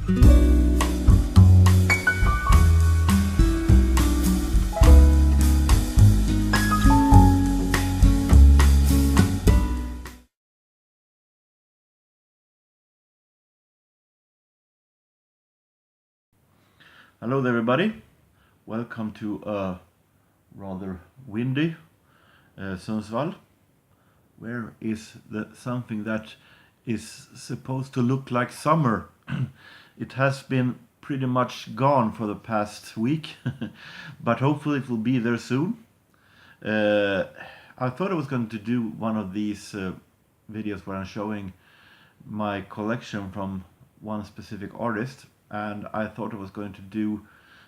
Hello there, everybody. Welcome to a rather windy Sundsvall, where is something that is supposed to look like summer. It has been pretty much gone for the past week, but hopefully it will be there soon. I thought I was going to do one of these videos where I'm showing my collection from one specific artist, and I thought I was going to do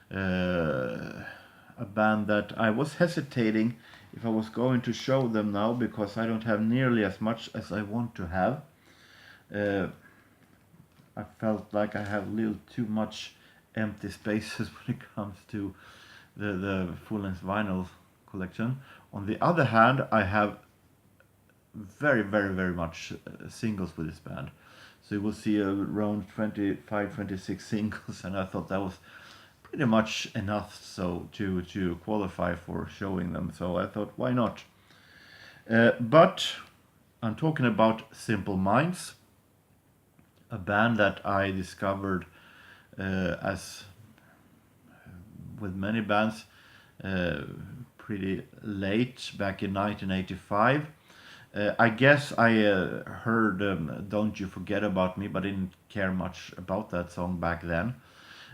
a band that I was hesitating if I was going to show them now, because I don't have nearly as much as I want to have. I felt like I have a little too much empty spaces when it comes to the full-length vinyl collection. On the other hand, I have very much singles with this band. So you will see around 25-26 singles, and I thought that was pretty much enough so to qualify for showing them. So I thought, why not? But I'm talking about Simple Minds, a band that I discovered as with many bands pretty late, back in 1985. I guess I heard Don't You Forget About Me, but didn't care much about that song back then.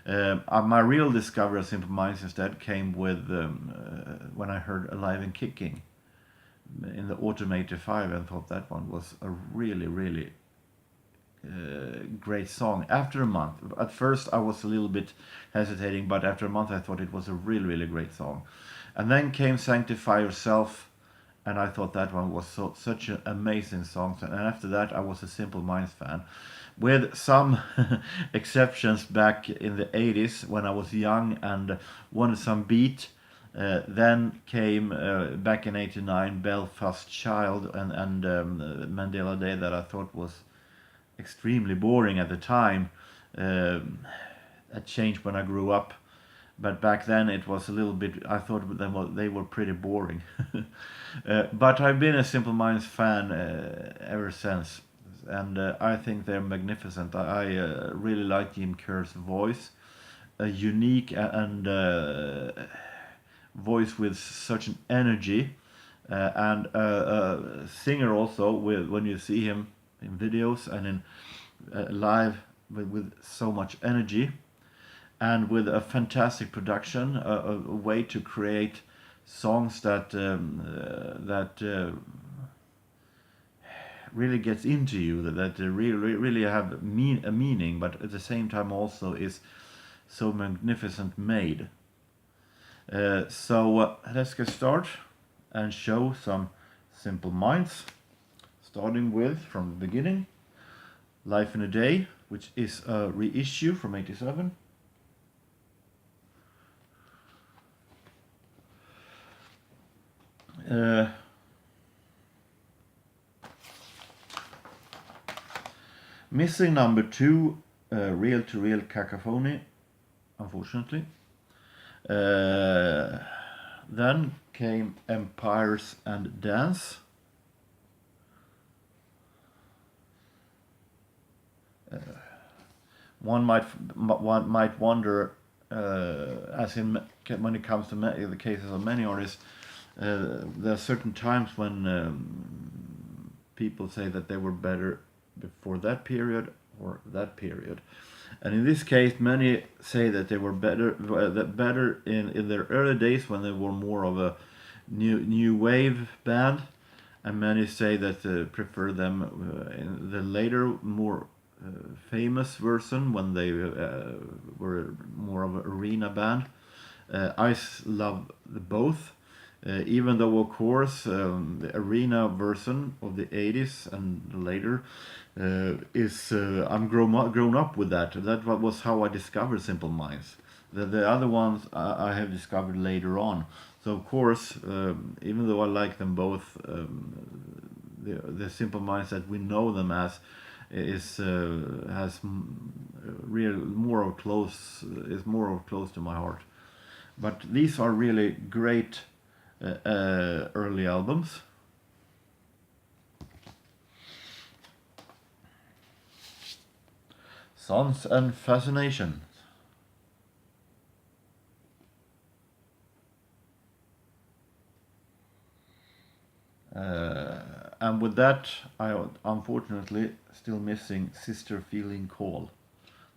My real discovery of Simple Minds instead came with when I heard Alive and Kicking in the autumn '85, and thought that one was a really great song. After a month, at first I was a little bit hesitating, but after a month I thought it was a really great song. And then came Sanctify Yourself, and I thought that one was such an amazing song. And after that I was a Simple Minds fan, with some exceptions back in the 80s when I was young and wanted some beat. Then came back in '89 Belfast Child and Mandela Day, that I thought was extremely boring at the time. That changed when I grew up, but back then it was a little bit, I thought they were pretty boring. But I've been a Simple Minds fan ever since, and I think they're magnificent. I really like Jim Kerr's voice, a unique and voice with such an energy, and a singer also, when you see him in videos and in live, with so much energy, and with a fantastic production, a way to create songs that really gets into you, that really have a meaning, but at the same time also is so magnificent made. So let's get started and show some Simple Minds, starting with, from the beginning, Life in a Day, which is a reissue from '87. Missing number 2, Reel to Reel Cacophony, unfortunately. Then came Empires and Dance. One might wonder, as in when it comes to the cases of many artists, there are certain times when people say that they were better before that period or that period. And in this case, many say that they were better in their early days, when they were more of a new wave band, and many say that they prefer them in the later, more famous version, when they were more of an arena band. I love both, even though of course the arena version of the 80s and later is I'm grown up with that. That was how I discovered Simple Minds. The other ones I have discovered later on. So of course, even though I like them both, the Simple Minds that we know them as is has real more close is more close to my heart. But these are really great early albums. Sons and Fascination. And with that, I unfortunately still missing Sister Feeling Call.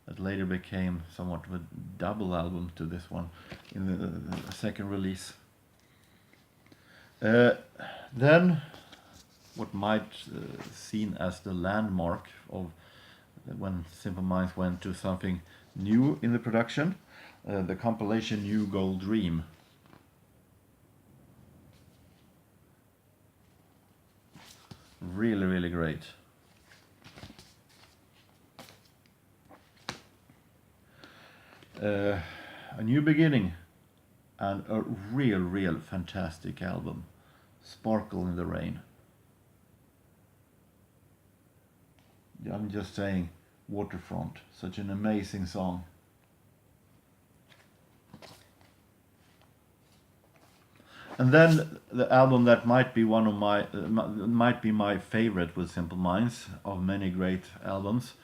That later became somewhat of a double album to this one in the second release. Then, what might seen as the landmark of when Simple Minds went to something new in the production, the compilation New Gold Dream. Really, really great. A New Beginning, and a real fantastic album, Sparkle in the Rain. I'm just saying, Waterfront, such an amazing song. And then the album that might be one of my might be my favorite with Simple Minds of many great albums,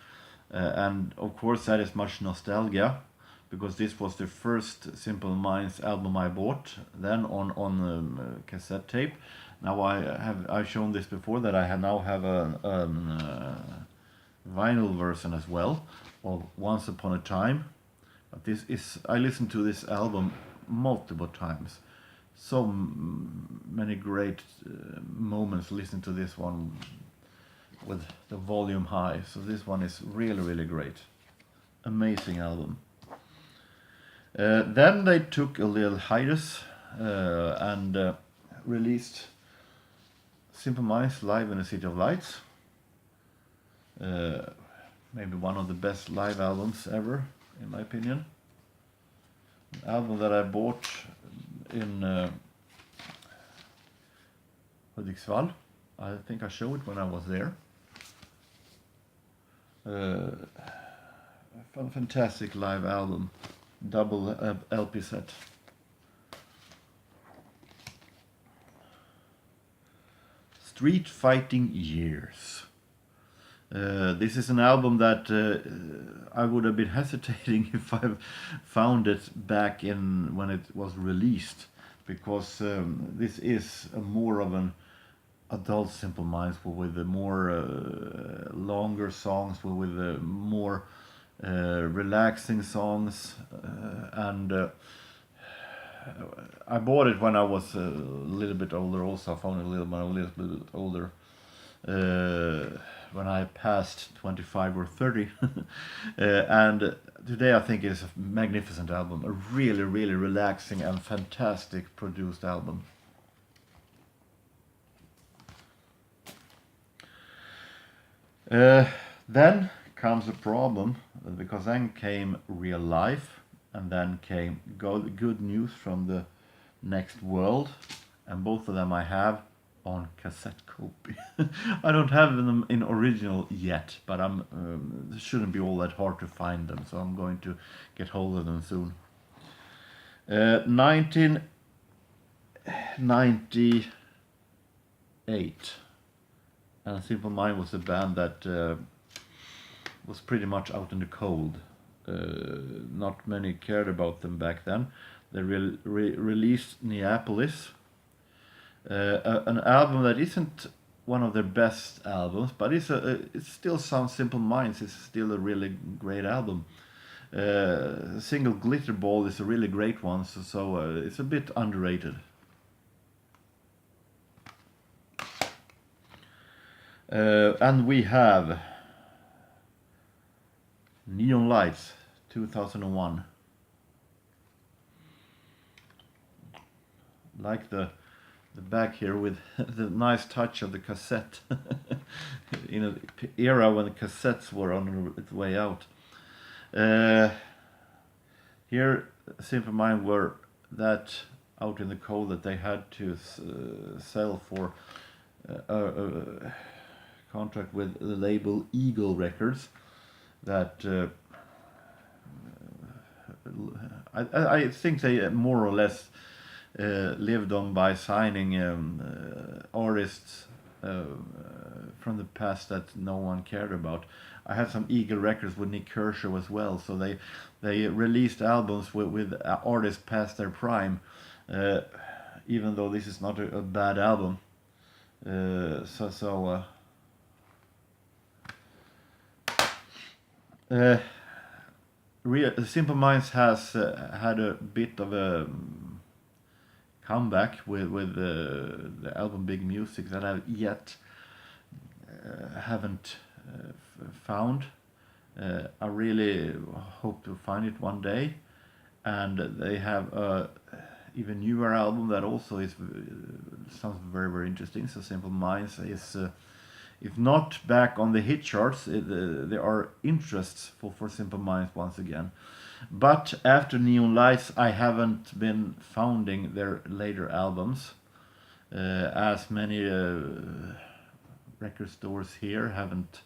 and of course that is much nostalgia, because this was the first Simple Minds album I bought then on cassette tape. Now I've shown this before that I now have a vinyl version as well of Once Upon a Time. But this is I listened to this album multiple times. So many great moments listening to this one with the volume high. So this one is really great. Amazing album. Then they took a little hiatus and released Simple Minds Live in the City of Lights. Maybe one of the best live albums ever, in my opinion. An album that I bought in Hudiksvall. I think I showed it when I was there. A fantastic live album, double LP set. Street Fighting Years. This is an album that I would have been hesitating if I found it back in when it was released, because this is a more of an adult Simple Minds with the more longer songs, with the more relaxing songs, and I bought it when I was a little bit older. Also, I found it a little bit older. When I passed 25 or 30. And today I think it's a magnificent album, a really relaxing and fantastic produced album. Then comes a problem, because then came Real Life, and then came Good News from the Next World, and both of them I have on cassette copy. I don't have them in original yet, but it shouldn't be all that hard to find them, so I'm going to get hold of them soon. 1998, and Simple Mind was a band that was pretty much out in the cold. Not many cared about them back then. They released Neapolis, an album that isn't one of their best albums, but it still sounds Simple Minds. It's still a really great album. Single Glitter Ball is a really great one, so it's a bit underrated. And we have Neon Lights, 2001. Like the back here with the nice touch of the cassette. In an era when the cassettes were on its way out. Here Simple Mind were that out in the cold that they had to sell for contract with the label Eagle Records that I think they more or less lived on by signing artists from the past that no one cared about. I had some Eagle Records with Nick Kershaw as well, so they released albums with artists past their prime, even though this is not a bad album. Simple Minds has had a bit of a comeback with the album Big Music that I yet haven't found. I really hope to find it one day, and they have a even newer album that also is sounds very, very interesting. So Simple Minds is if not back on the hit charts, there are interests for Simple Minds once again. But after Neon Lights, I haven't been finding their later albums, as many record stores here haven't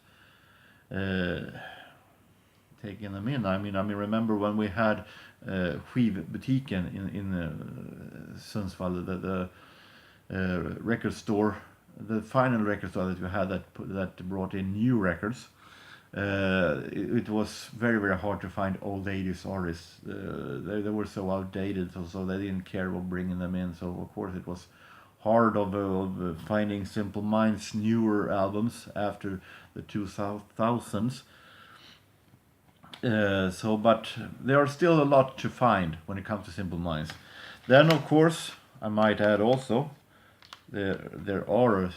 taken them in. I mean, remember when we had Skivbutiken in Sundsvall, the record store, the final record store that we had that brought in new records. It was very, very hard to find old 80s artists. They were so outdated, so they didn't care about bringing them in. So of course it was hard of finding Simple Minds' newer albums after the 2000s. But there are still a lot to find when it comes to Simple Minds. Then of course I might add also there are a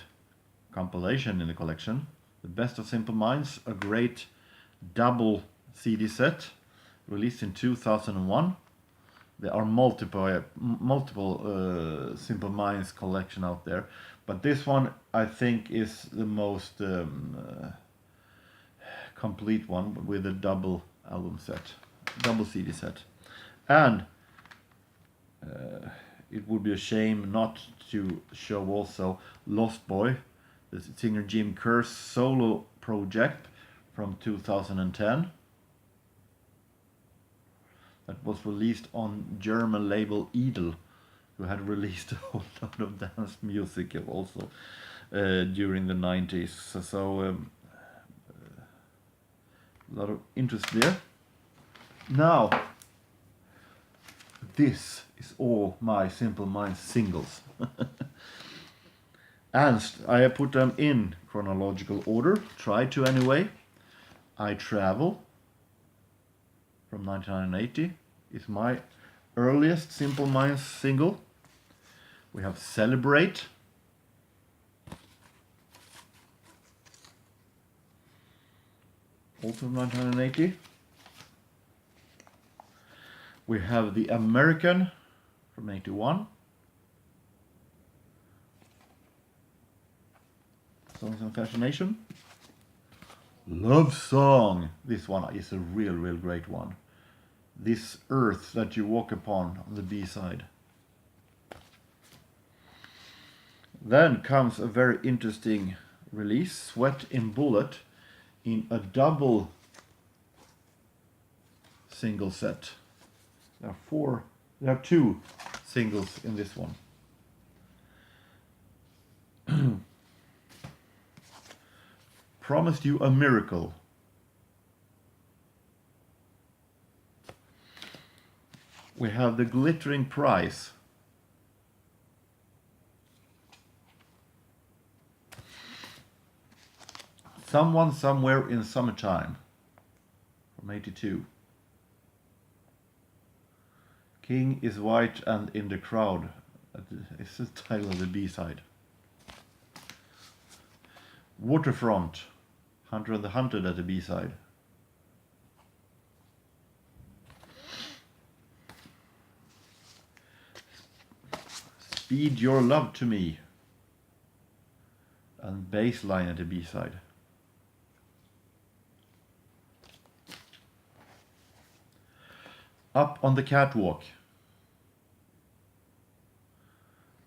compilation in the collection, The Best of Simple Minds, a great double CD set released in 2001. There are multiple Simple Minds collection out there, but this one I think is the most complete one with a double album set, double CD set. And it would be a shame not to show also Lost Boy, the singer Jim Kerr's solo project from 2010 that was released on German label Idol, who had released a whole lot of dance music also during the 90s. So a lot of interest there. Now, this is all my Simple Minds singles. And I have put them in chronological order, try to anyway. I Travel from 1980 is my earliest Simple Minds single. We have Celebrate, also from 1980. We have The American from 81. Songs and Fascination. Love Song. This one is a real great one. This Earth That You Walk Upon on the B-side. Then comes a very interesting release, Sweat in Bullet, in a double single set. There are two singles in this one. Promised You a Miracle. We have The Glittering Prize. Someone Somewhere in Summertime from 82. King is White and in the Crowd. It's the title of the B-side. Waterfront, Hunter and the Hunted at the B-side. Speed Your Love to Me, and Bassline at the B-side. Up on the Catwalk.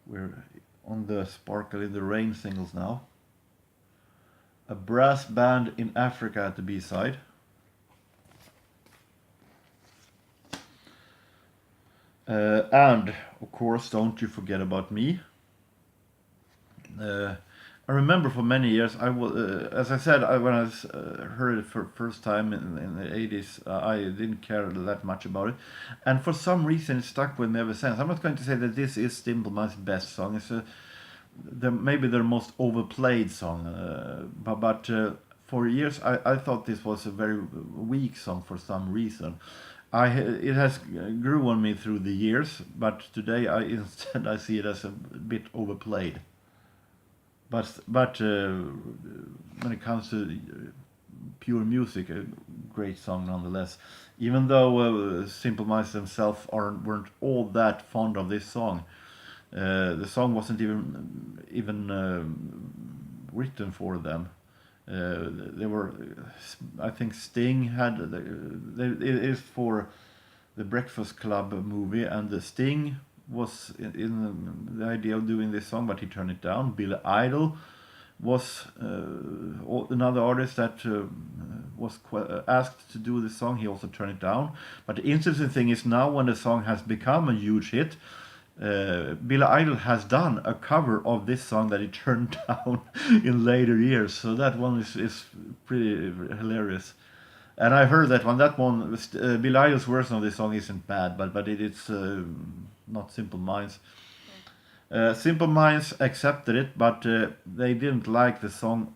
We're on the Sparkle in the Rain singles now. A brass band in Africa at the B-side. And, of course, Don't You Forget About Me. I remember for many years, as I said, when I heard it for first time in the 80s, I didn't care that much about it. And for some reason, it stuck with me ever since. I'm not going to say that this is Simple Minds' best song. It's maybe their most overplayed song. But for years, I thought this was a very weak song for some reason. It has grew on me through the years, but today instead I see it as a bit overplayed. But when it comes to pure music, a great song nonetheless. Even though Simple Minds themselves weren't all that fond of this song, the song wasn't even written for them. They were, I think Sting had, it is for the Breakfast Club movie, and the Sting was in the idea of doing this song, but he turned it down. Billy Idol was another artist that was asked to do this song. He also turned it down. But the interesting thing is now when the song has become a huge hit, Billy Idol has done a cover of this song that he turned down in later years. So that one is pretty hilarious. And I heard that one. That one, Billy Idol's version of this song isn't bad, but it's not Simple Minds. Simple Minds accepted it, but they didn't like the song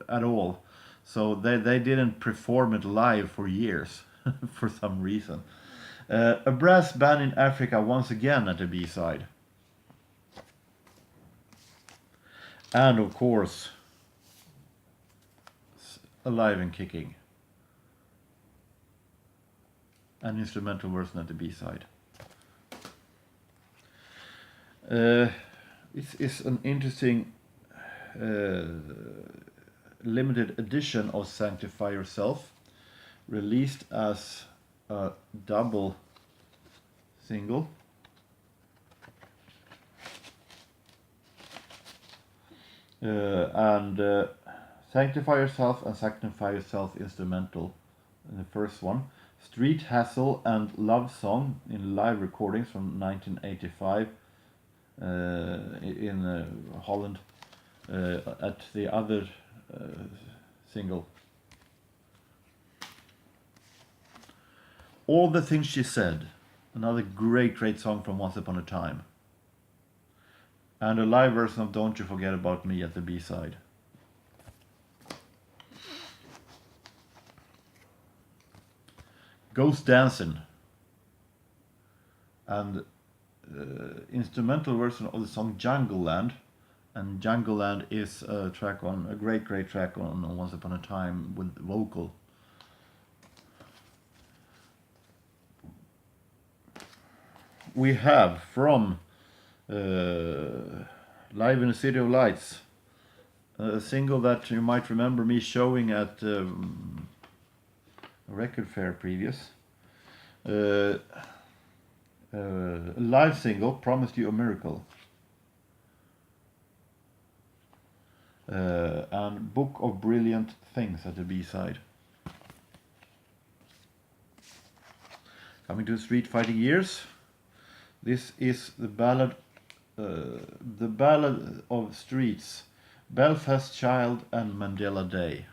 at all. So they didn't perform it live for years for some reason. A brass band in Africa once again at the B-side. And of course, Alive and Kicking. An instrumental version at the B-side. This is an interesting limited edition of Sanctify Yourself, released as a double single. And Sanctify Yourself and Sanctify Yourself instrumental in the first one. Street Hassle and Love Song in live recordings from 1985 in Holland at the other single. All the Things She Said, another great song from Once Upon a Time. And a live version of Don't You Forget About Me at the B-side. Ghost Dancing, and instrumental version of the song Jungle Land. And Jungle Land is a great track on Once Upon a Time with vocal. We have from Live in the City of Lights, a single that you might remember me showing at a record fair previous. Live single, Promised You a Miracle. And Book of Brilliant Things at the B-side. Coming to Street Fighting years, this is the ballad of Streets, Belfast Child and Mandela Day.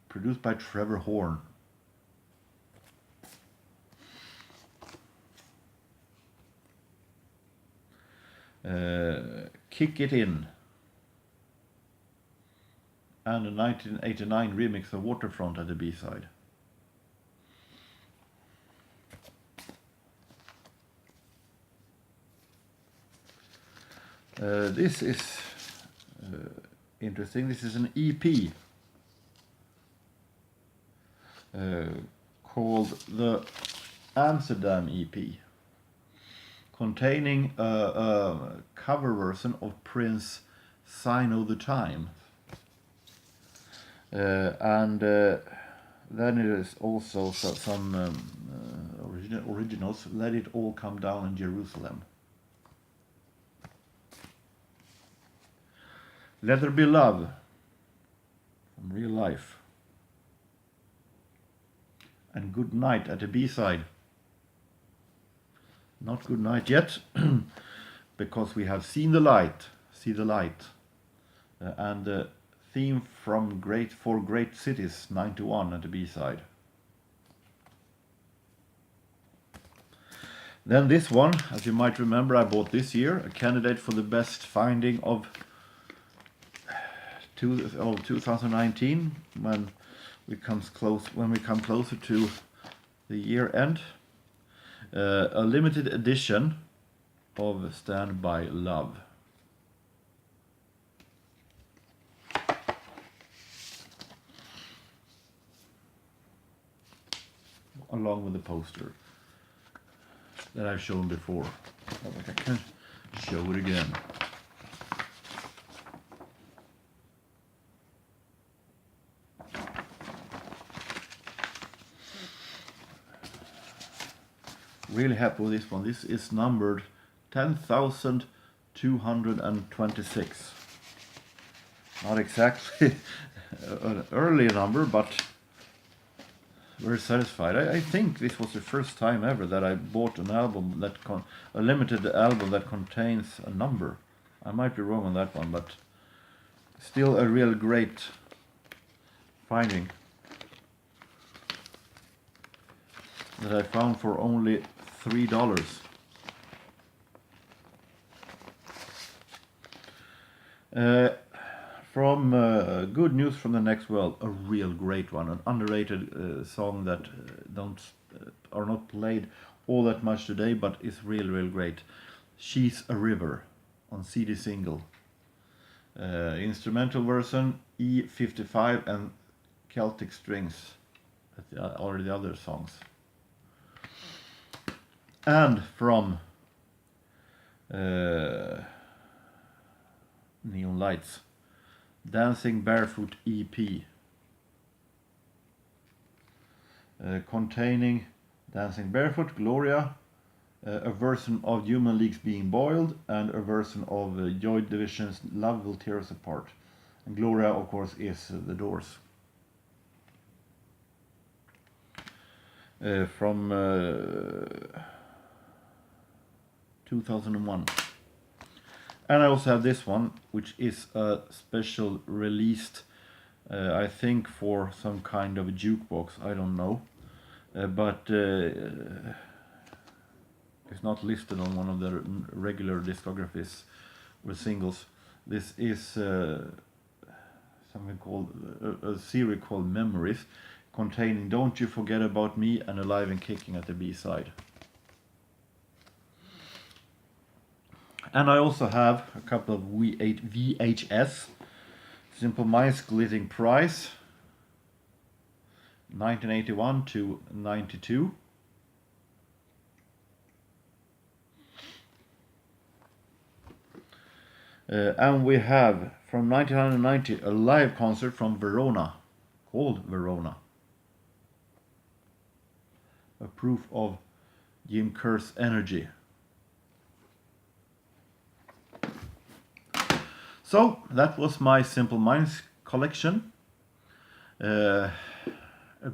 Produced by Trevor Horn. Kick It In, and a 1989 remix of Waterfront at the B-side. This is interesting. This is an EP called the Amsterdam EP, containing a cover version of Prince's Sign of the Time. And then it is also some originals, Let It All Come Down in Jerusalem. Let There Be Love from Real Life. And Good Night at the B-side. Not Good Night yet, because we have Seen the Light, See the Light, and the theme from For Great Cities 91 at the B-side. Then this one, as you might remember, I bought this year, a candidate for the best finding of 2019, when we come closer to the year end. A limited edition of Stand By Love. Along with the poster that I've shown before. I can show it again. Really happy with this one. This is numbered 10,226. Not exactly an early number, but very satisfied. I think this was the first time ever that I bought an album that a limited album that contains a number. I might be wrong on that one, but still a real great finding that I found for only $3. From Good News from the Next World, a real great one, an underrated song that are not played all that much today, but is real great. She's a River on CD single. Instrumental version, E55 and Celtic strings are the other songs. And from Neon Lights, Dancing Barefoot EP, containing Dancing Barefoot, Gloria, a version of Human League's Being Boiled, and a version of Joy Division's Love Will Tear Us Apart. And Gloria, of course, is The Doors. From 2001. And I also have this one, which is a special released, I think for some kind of a jukebox, I don't know, but it's not listed on one of the regular discographies or singles. This is something called a series called Memories, containing Don't You Forget About Me and Alive and Kicking at the B-side. And I also have a couple of VHS. Simple Minds Glitting Prize, 1981 to 92. And we have from 1990 a live concert from Verona, called Verona. A proof of Jim Kerr's energy. So that was my Simple Minds collection. A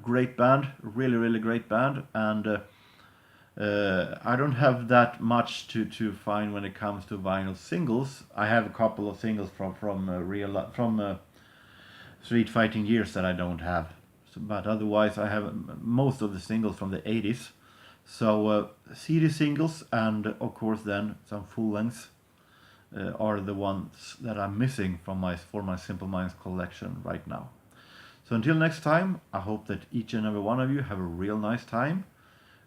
great band, really great band, and I don't have that much to find when it comes to vinyl singles. I have a couple of singles from Street Fighting Years that I don't have, but otherwise I have most of the singles from the 80s. So CD singles and of course then some full lengths are the ones that I'm missing for my Simple Minds collection right now. So until next time, I hope that each and every one of you have a real nice time.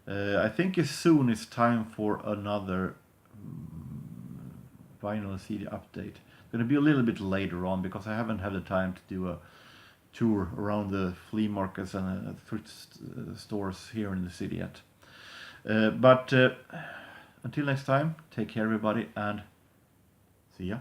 I think as soon it's time for another vinyl CD update. It's going to be a little bit later on because I haven't had the time to do a tour around the flea markets and thrift stores here in the city yet. But until next time, take care everybody and see ya.